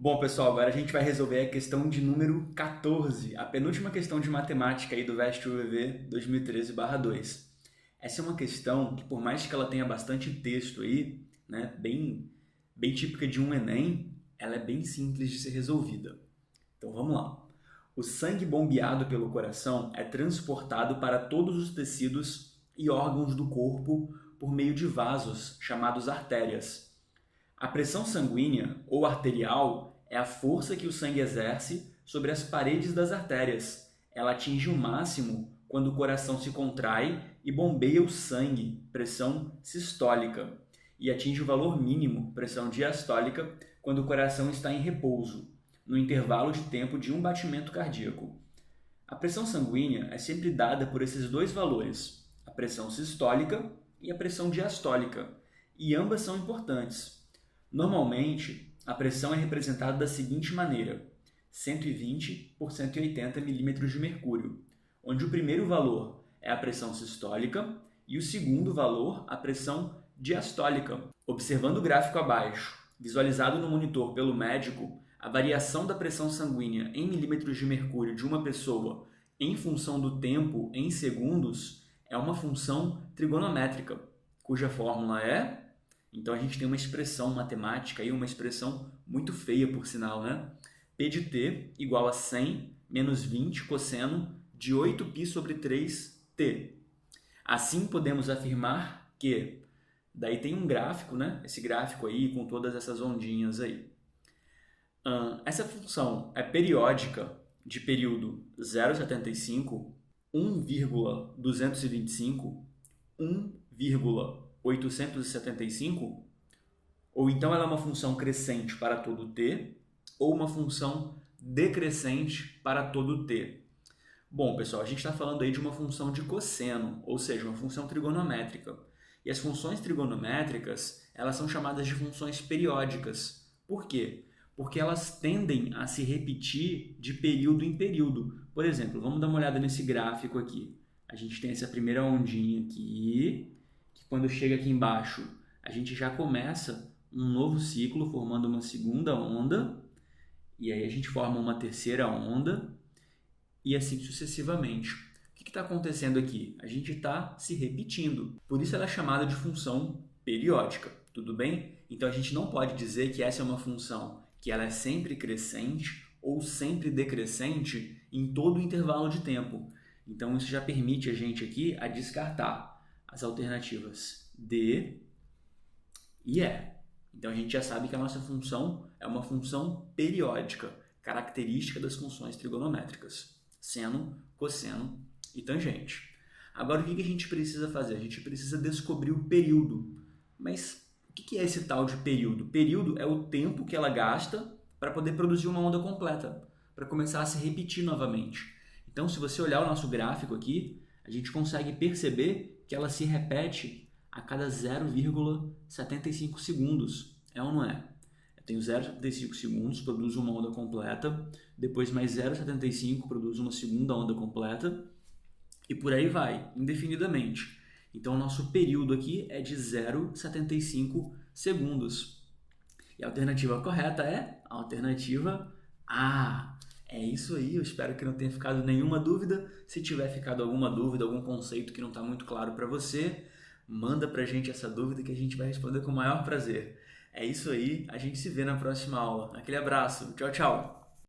Bom, pessoal, agora a gente vai resolver a questão de número 14, a penúltima questão de matemática aí do VEST-UVV 2013/2. Essa é uma questão que, por mais que ela tenha bastante texto aí, né, bem típica de um Enem, ela é bem simples de ser resolvida. Então vamos lá. O sangue bombeado pelo coração é transportado para todos os tecidos e órgãos do corpo por meio de vasos, chamados artérias. A pressão sanguínea ou arterial é a força que o sangue exerce sobre as paredes das artérias. Ela atinge o máximo quando o coração se contrai e bombeia o sangue, pressão sistólica, e atinge o valor mínimo, pressão diastólica, quando o coração está em repouso, no intervalo de tempo de um batimento cardíaco. A pressão sanguínea é sempre dada por esses dois valores, a pressão sistólica e a pressão diastólica, e ambas são importantes. Normalmente, a pressão é representada da seguinte maneira: 120 por 180 milímetros de mercúrio, onde o primeiro valor é a pressão sistólica e o segundo valor a pressão diastólica. Observando o gráfico abaixo, visualizado no monitor pelo médico, a variação da pressão sanguínea em milímetros de mercúrio de uma pessoa em função do tempo em segundos é uma função trigonométrica, cuja fórmula é... Então a gente tem uma expressão matemática aí, uma expressão muito feia por sinal, né? P de t igual a 100 menos 20 cosseno de 8π sobre 3t. Assim podemos afirmar que... Daí tem um gráfico, né? Esse gráfico aí com todas essas ondinhas aí. Essa função é periódica de período 0,75, 1,225, 1,875, ou então ela é uma função crescente para todo t, ou uma função decrescente para todo t. Bom, pessoal, a gente está falando aí de uma função de cosseno, ou seja, uma função trigonométrica. E as funções trigonométricas, elas são chamadas de funções periódicas. Por quê? Porque elas tendem a se repetir de período em período. Por exemplo, vamos dar uma olhada nesse gráfico aqui. A gente tem essa primeira ondinha aqui, que quando chega aqui embaixo, a gente já começa um novo ciclo, formando uma segunda onda, e aí a gente forma uma terceira onda, e assim sucessivamente. O que está acontecendo aqui? A gente está se repetindo. Por isso ela é chamada de função periódica, tudo bem? Então a gente não pode dizer que essa é uma função que ela é sempre crescente ou sempre decrescente em todo o intervalo de tempo. Então isso já permite a gente aqui a descartar as alternativas D e E. Então a gente já sabe que a nossa função é uma função periódica, característica das funções trigonométricas: seno, cosseno e tangente. Agora o que a gente precisa fazer? A gente precisa descobrir o período. Mas o que é esse tal de período? Período é o tempo que ela gasta para poder produzir uma onda completa, para começar a se repetir novamente. Então, se você olhar o nosso gráfico aqui, a gente consegue perceber que ela se repete a cada 0,75 segundos. É ou não é? Eu tenho 0,75 segundos, produz uma onda completa, depois mais 0,75 produz uma segunda onda completa, e por aí vai, indefinidamente. Então, o nosso período aqui é de 0,75 segundos. E a alternativa correta é a alternativa A. É isso aí, eu espero que não tenha ficado nenhuma dúvida. Se tiver ficado alguma dúvida, algum conceito que não está muito claro para você, manda para a gente essa dúvida que a gente vai responder com o maior prazer. É isso aí, a gente se vê na próxima aula. Aquele abraço, tchau, tchau!